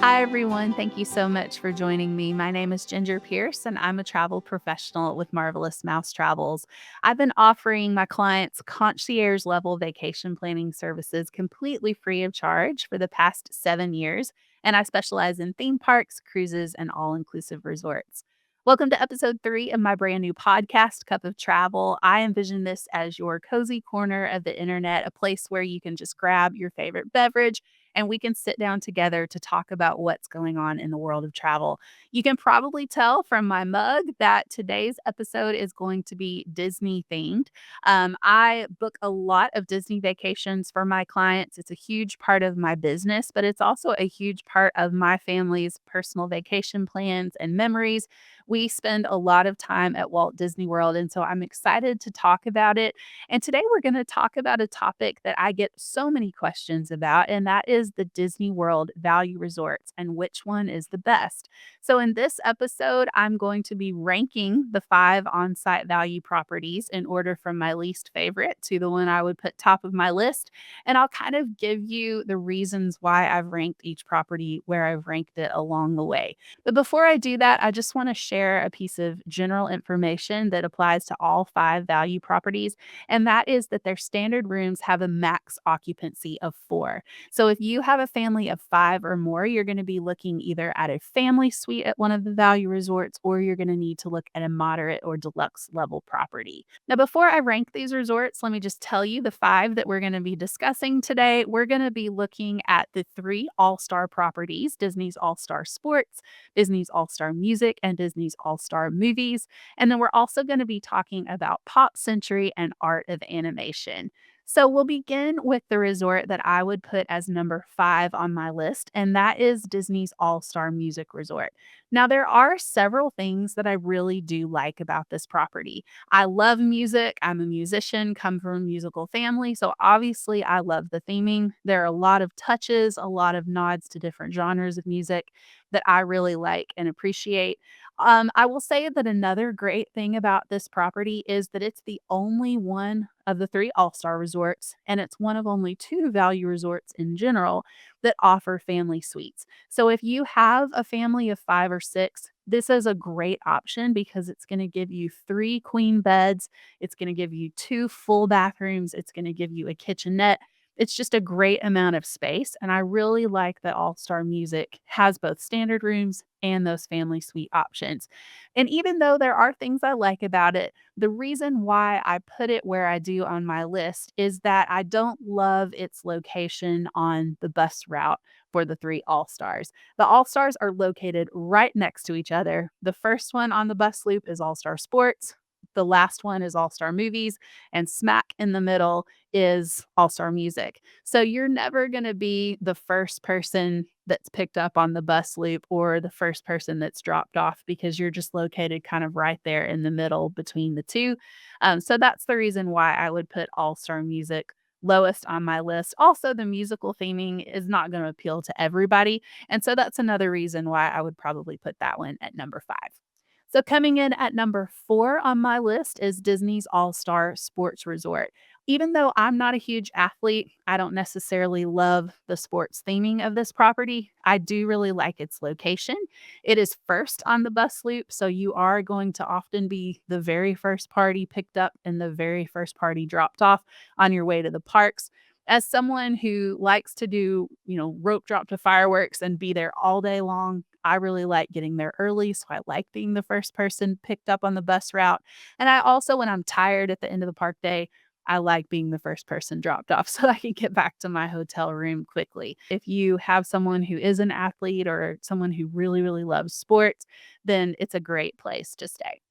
Hi, everyone. Thank you so much for joining me. My name is Ginger Pierce, and I'm a travel professional with Marvelous Mouse Travels. I've been offering my clients concierge level vacation planning services completely free of charge for the past 7 years, and I specialize in theme parks, cruises, and all inclusive resorts. Welcome to episode 3 of my brand new podcast, Cup of Travel. I envision this as your cozy corner of the internet, a place where you can just grab your favorite beverage and we can sit down together to talk about what's going on in the world of travel. You can probably tell from my mug that today's episode is going to be Disney themed. I book a lot of Disney vacations for my clients. It's a huge part of my business, but it's also a huge part of my family's personal vacation plans and memories. We spend a lot of time at Walt Disney World, and so I'm excited to talk about it. And today we're going to talk about a topic that I get so many questions about, and that is the Disney World value resorts and which one is the best. So, in this episode, I'm going to be ranking the 5 on-site value properties in order from my least favorite to the one I would put top of my list. And I'll kind of give you the reasons why I've ranked each property where I've ranked it along the way. But before I do that, I just want to share a piece of general information that applies to all 5 value properties, and that is that their standard rooms have a max occupancy of 4. So if you have a family of 5 or more, you're going to be looking either at a family suite at one of the value resorts, or you're going to need to look at a moderate or deluxe level property. Now, before I rank these resorts, let me just tell you the 5 that we're going to be discussing today. We're going to be looking at the 3 all-star properties: Disney's All-Star Sports, Disney's All-Star Music, and Disney's All-Star Movies. And then we're also going to be talking about Pop Century and Art of Animation. So we'll begin with the resort that I would put as number 5 on my list, and that is Disney's All-Star Music Resort. Now, there are several things that I really do like about this property. I love music. I'm a musician, come from a musical family, so obviously I love the theming. There are a lot of touches, a lot of nods to different genres of music that I really like and appreciate. I will say that another great thing about this property is that it's the only one of the 3 all-star resorts, and it's one of only 2 value resorts in general that offer family suites. So if you have a family of 5 or 6, this is a great option because it's going to give you 3 queen beds, it's going to give you 2 full bathrooms, it's going to give you a kitchenette. It's just a great amount of space, and I really like that All Star Music has both standard rooms and those family suite options. And even though there are things I like about it, the reason why I put it where I do on my list is that I don't love its location on the bus route for the 3 All Stars. The All Stars are located right next to each other. The first one on the bus loop is All Star Sports. The last one is All Star Movies, and smack in the middle is All-Star Music. So you're never going to be the first person that's picked up on the bus loop or the first person that's dropped off because you're just located kind of right there in the middle between the two. So that's the reason why I would put All-Star Music lowest on my list. Also, the musical theming is not going to appeal to everybody. And so that's another reason why I would probably put that one at number 5. So coming in at number 4 on my list is Disney's All-Star Sports Resort. Even though I'm not a huge athlete, I don't necessarily love the sports theming of this property. I do really like its location. It is first on the bus loop, so you are going to often be the very first party picked up and the very first party dropped off on your way to the parks. As someone who likes to do, rope drop to fireworks and be there all day long, I really like getting there early, so I like being the first person picked up on the bus route. And I also, when I'm tired at the end of the park day, I like being the first person dropped off so I can get back to my hotel room quickly. If you have someone who is an athlete or someone who really, really loves sports, then it's a great place to stay.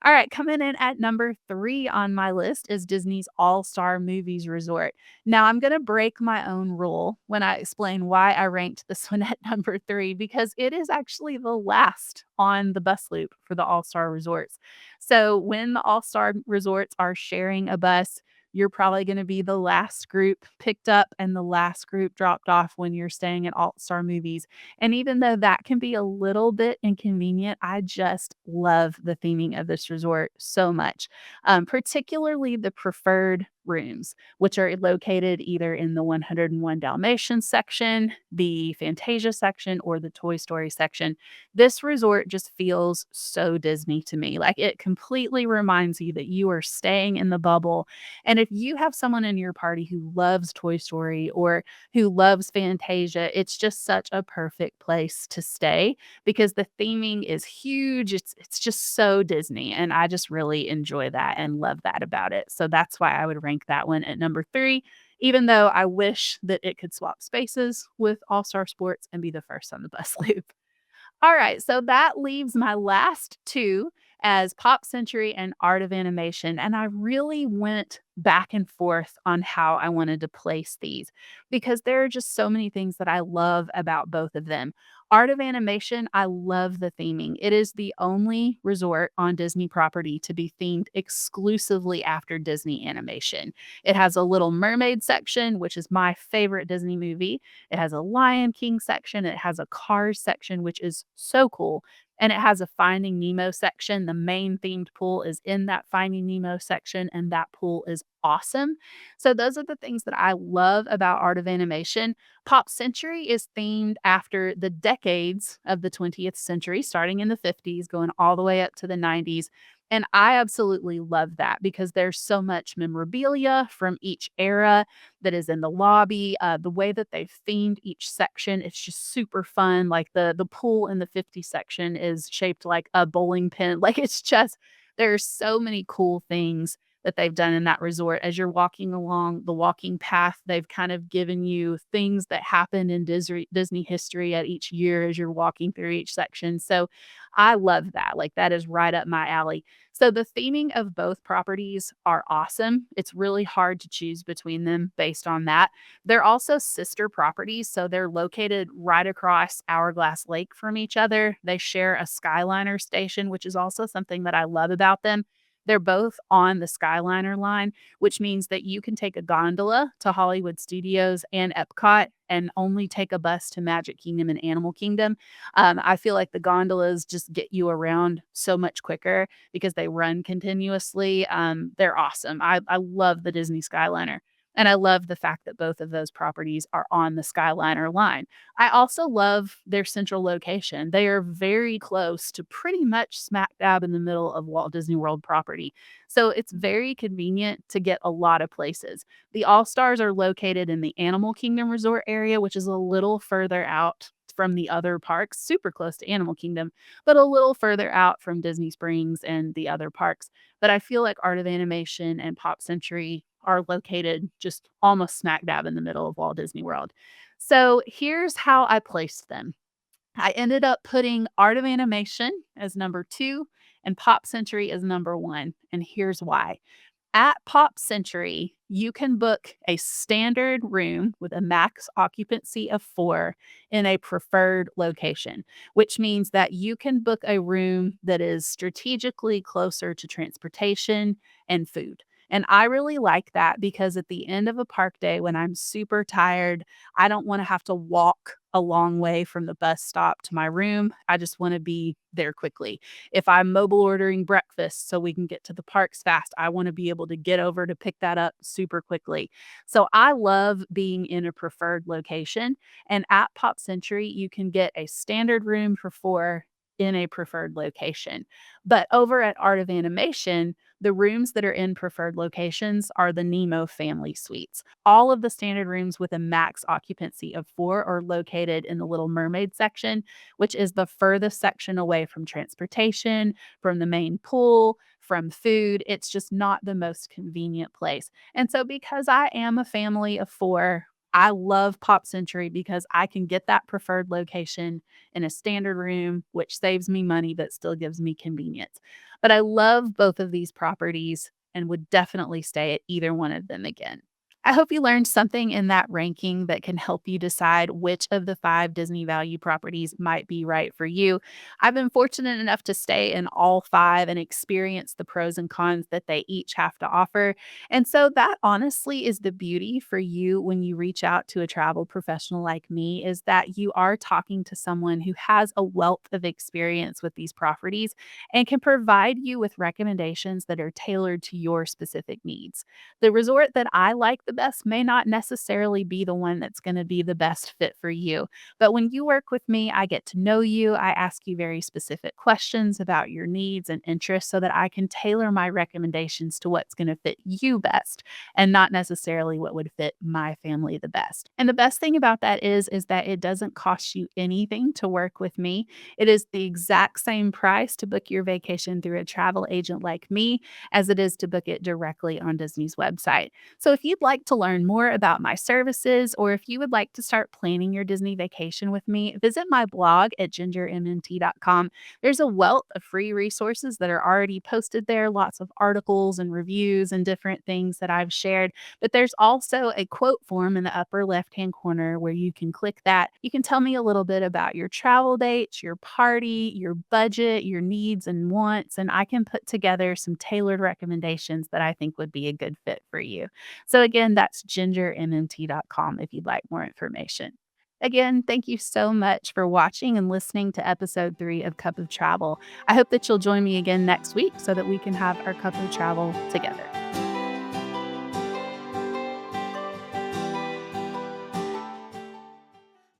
All right, coming in at number 3 on my list is Disney's All-Star Movies Resort. Now, I'm going to break my own rule when I explain why I ranked this one at number 3 because it is actually the last on the bus loop for the All-Star resorts. So, when the All-Star resorts are sharing a bus, you're probably going to be the last group picked up and the last group dropped off when you're staying at All-Star Movies. And even though that can be a little bit inconvenient, I just love the theming of this resort so much, particularly the preferred rooms, which are located either in the 101 Dalmatians section, the Fantasia section, or the Toy Story section. This resort just feels so Disney to me. Like it completely reminds you that you are staying in the bubble. And if you have someone in your party who loves Toy Story or who loves Fantasia, it's just such a perfect place to stay because the theming is huge. It's just so Disney, and I just really enjoy that and love that about it. So that's why I would rank that one at number 3, even though I wish that it could swap spaces with All Star Sports and be the first on the bus loop. All right, so that leaves my last 2 as Pop Century and Art of Animation, and I really went back and forth on how I wanted to place these because there are just so many things that I love about both of them. Art of Animation, I love the theming. It is the only resort on Disney property to be themed exclusively after Disney animation. It has a Little Mermaid section, which is my favorite Disney movie. It has a Lion King section, it has a Cars section, which is so cool, and it has a Finding Nemo section. The main themed pool is in that Finding Nemo section, and that pool is awesome. So those are the things that I love about Art of Animation. Pop Century is themed after the decades of the 20th century, starting in the 50s, going all the way up to the 90s. And I absolutely love that because there's so much memorabilia from each era that is in the lobby. The way that they've themed each section, it's just super fun. Like the pool in the 50 section is shaped like a bowling pin. Like it's just there's so many cool things that they've done in that resort. As you're walking along the walking path, they've kind of given you things that happened in Disney history at each year as you're walking through each section. So I love that. Like that is right up my alley. So the theming of both properties are awesome. It's really hard to choose between them based on that. They're also sister properties, so they're located right across Hourglass Lake from each other. They share a Skyliner station, which is also something that I love about them. They're both on the Skyliner line, which means that you can take a gondola to Hollywood Studios and Epcot and only take a bus to Magic Kingdom and Animal Kingdom. I feel like the gondolas just get you around so much quicker because they run continuously. They're awesome. I love the Disney Skyliner. And I love the fact that both of those properties are on the Skyliner line. I also love their central location. They are very close to pretty much smack dab in the middle of Walt Disney World property. So it's very convenient to get a lot of places. The All Stars are located in the Animal Kingdom Resort area, which is a little further out from the other parks, super close to Animal Kingdom, but a little further out from Disney Springs and the other parks. But I feel like Art of Animation and Pop Century are located just almost smack dab in the middle of Walt Disney World. So here's how I placed them. I ended up putting Art of Animation as number 2 and Pop Century as number 1. And here's why. At Pop Century, you can book a standard room with a max occupancy of 4 in a preferred location, which means that you can book a room that is strategically closer to transportation and food. And I really like that because at the end of a park day, when I'm super tired, I don't want to have to walk a long way from the bus stop to my room. I just want to be there quickly. If I'm mobile ordering breakfast so we can get to the parks fast, I want to be able to get over to pick that up super quickly. So I love being in a preferred location. And at Pop Century, you can get a standard room for 4 in a preferred location. But over at Art of Animation, the rooms that are in preferred locations are the Nemo family suites. All of the standard rooms with a max occupancy of 4 are located in the Little Mermaid section, which is the furthest section away from transportation, from the main pool, from food. It's just not the most convenient place. And so, because I am a family of 4, I love Pop Century because I can get that preferred location in a standard room, which saves me money but still gives me convenience. But I love both of these properties and would definitely stay at either one of them again. I hope you learned something in that ranking that can help you decide which of the 5 Disney value properties might be right for you. I've been fortunate enough to stay in all 5 and experience the pros and cons that they each have to offer. And so that honestly is the beauty for you when you reach out to a travel professional like me, is that you are talking to someone who has a wealth of experience with these properties and can provide you with recommendations that are tailored to your specific needs. The resort that I like the best may not necessarily be the one that's going to be the best fit for you. But when you work with me, I get to know you. I ask you very specific questions about your needs and interests so that I can tailor my recommendations to what's going to fit you best and not necessarily what would fit my family the best. And the best thing about that is that it doesn't cost you anything to work with me. It is the exact same price to book your vacation through a travel agent like me as it is to book it directly on Disney's website. So if you'd like to learn more about my services, or if you would like to start planning your Disney vacation with me, visit my blog at gingermnt.com. There's a wealth of free resources that are already posted there, lots of articles and reviews and different things that I've shared. But there's also a quote form in the upper left hand corner where you can click that. You can tell me a little bit about your travel dates, your party, your budget, your needs and wants, and I can put together some tailored recommendations that I think would be a good fit for you. So, again, that's gingermmt.com if you'd like more information. Again, thank you so much for watching and listening to episode 3 of Cup of Travel. I hope that you'll join me again next week so that we can have our Cup of Travel together.